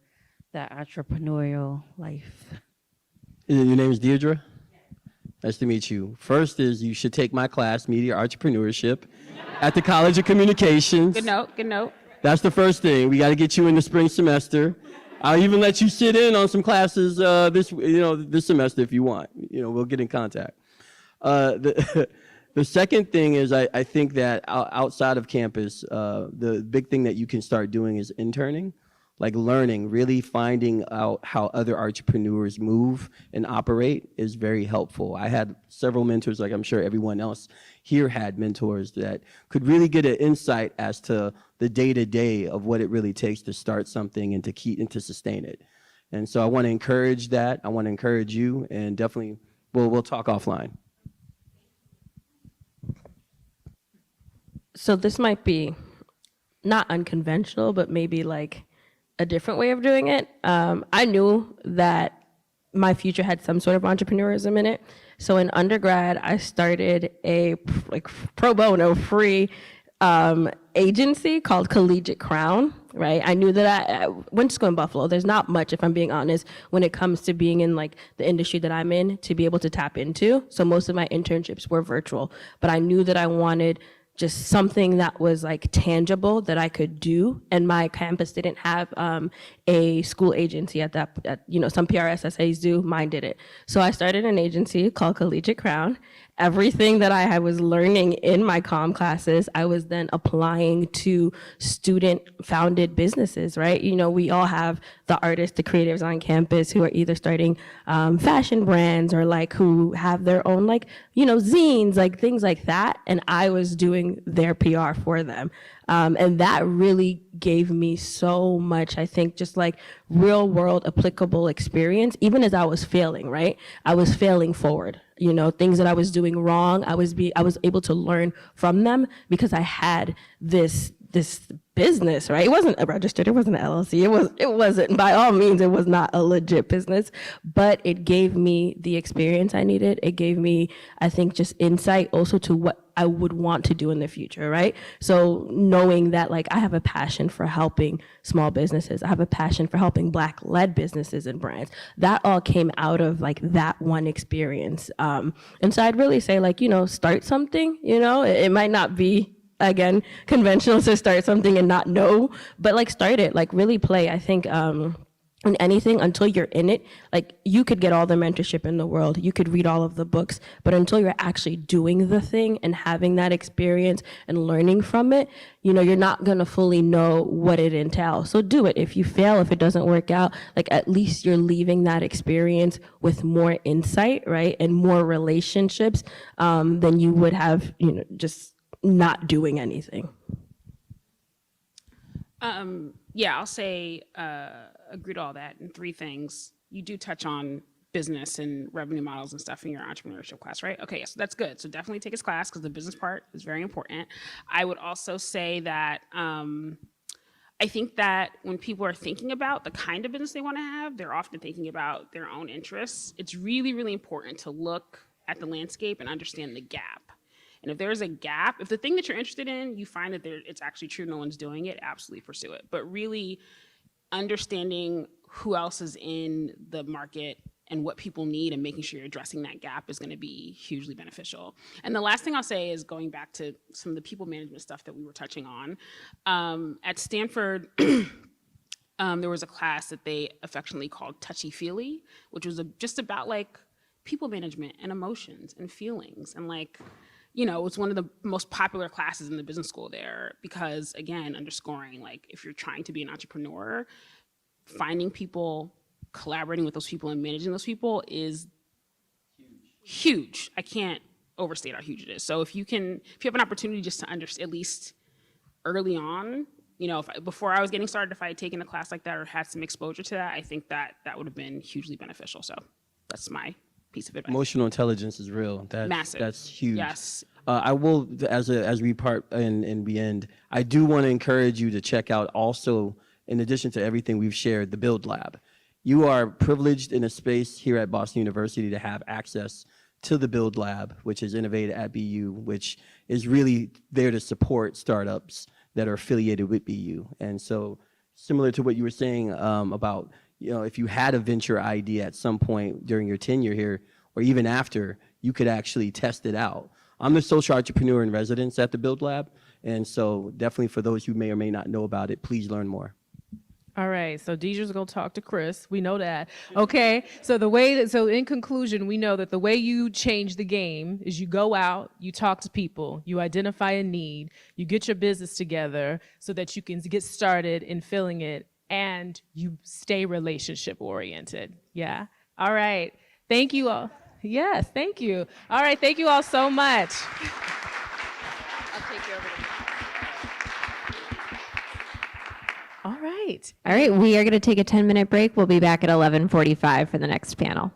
that entrepreneurial life? Your name is Deirdre? Nice to meet you. First is you should take my class, Media Entrepreneurship, at the College of Communications. Good note, good note. That's the first thing. We got to get you in the spring semester. I'll even let you sit in on some classes this semester if you want. You know, we'll get in contact. The second thing is I think that outside of campus, the big thing that you can start doing is interning, like learning, really finding out how other entrepreneurs move and operate is very helpful. I had several mentors, like I'm sure everyone else here had mentors that could really get an insight as to the day-to-day of what it really takes to start something and to keep and to sustain it. And so I want to encourage that. I want to encourage you, and definitely we'll talk offline. So this might be not unconventional, but maybe like a different way of doing it. I knew that my future had some sort of entrepreneurism in it. So in undergrad, I started a like pro bono free agency called Collegiate Crown, right? I knew that I went to school in Buffalo. There's not much, if I'm being honest, when it comes to being in like the industry that I'm in to be able to tap into. So most of my internships were virtual, but I knew that I wanted just something that was like tangible that I could do. And my campus didn't have a school agency at that, some PRSSAs do, mine did it. So I started an agency called Collegiate Crown. Everything that I was learning in my comm classes, I was then applying to student-founded businesses, right? You know, we all have the artists, the creatives on campus who are either starting fashion brands or like who have their own like, zines, like things like that. And I was doing their PR for them. And that really gave me so much, I think, just like real world applicable experience, even as I was failing, right? I was failing forward. Things that I was doing wrong, I was able to learn from them because I had this business, right? It wasn't registered, it wasn't an LLC, it wasn't, by all means, it was not a legit business, but it gave me the experience I needed. It gave me, I think, just insight also to what I would want to do in the future, right? So knowing that like I have a passion for helping small businesses, I have a passion for helping Black-led businesses and brands, that all came out of like that one experience. And so I'd really say like, start something, it might not be again, conventional to start something and not know, but like start it, like really play. I think in anything, until you're in it, like you could get all the mentorship in the world, you could read all of the books, but until you're actually doing the thing and having that experience and learning from it, you know, you're not gonna fully know what it entails. So do it. If you fail, if it doesn't work out, like at least you're leaving that experience with more insight, right? And more relationships than you would have, you know, just not doing anything. Yeah, I'll say agree to all that. And 3 things. You do touch on business and revenue models and stuff in your entrepreneurship class, right? Okay, yeah, so that's good. So definitely take his class because the business part is very important. I would also say that I think that when people are thinking about the kind of business they want to have, they're often thinking about their own interests. It's really, really important to look at the landscape and understand the gap. And if there's a gap, if the thing that you're interested in, you find that it's actually true, no one's doing it, absolutely pursue it. But really understanding who else is in the market and what people need and making sure you're addressing that gap is going to be hugely beneficial. And the last thing I'll say is going back to some of the people management stuff that we were touching on. At Stanford, there was a class that they affectionately called Touchy-Feely, which was just about like people management and emotions and feelings. And like, you know, it's one of the most popular classes in the business school there because, again, underscoring like if you're trying to be an entrepreneur, finding people, collaborating with those people and managing those people is huge. I can't overstate how huge it is. So if you have an opportunity just to understand, at least early on, you know, before I was getting started, if I had taken a class like that or had some exposure to that, I think that would have been hugely beneficial. So that's my piece of advice. Emotional intelligence is real. That's Massive. That's huge. Yes. I will, as we part and we end, I do want to encourage you to check out also, in addition to everything we've shared, the Build Lab. You are privileged in a space here at Boston University to have access to the Build Lab, which is innovated at BU, which is really there to support startups that are affiliated with BU. And so similar to what you were saying about, you know, if you had a venture idea at some point during your tenure here, or even after, you could actually test it out. I'm the social entrepreneur in residence at the Build Lab, and so definitely for those who may or may not know about it, please learn more. All right, so Deidre's gonna talk to Chris. We know that. Okay, so so in conclusion, we know that the way you change the game is you go out, you talk to people, you identify a need, you get your business together so that you can get started in filling it, and you stay relationship oriented. Yeah. All right. Thank you all. Yes, thank you. All right, thank you all so much. I'll take you over to All right, we are going to take a 10-minute break. We'll be back at 11:45 for the next panel.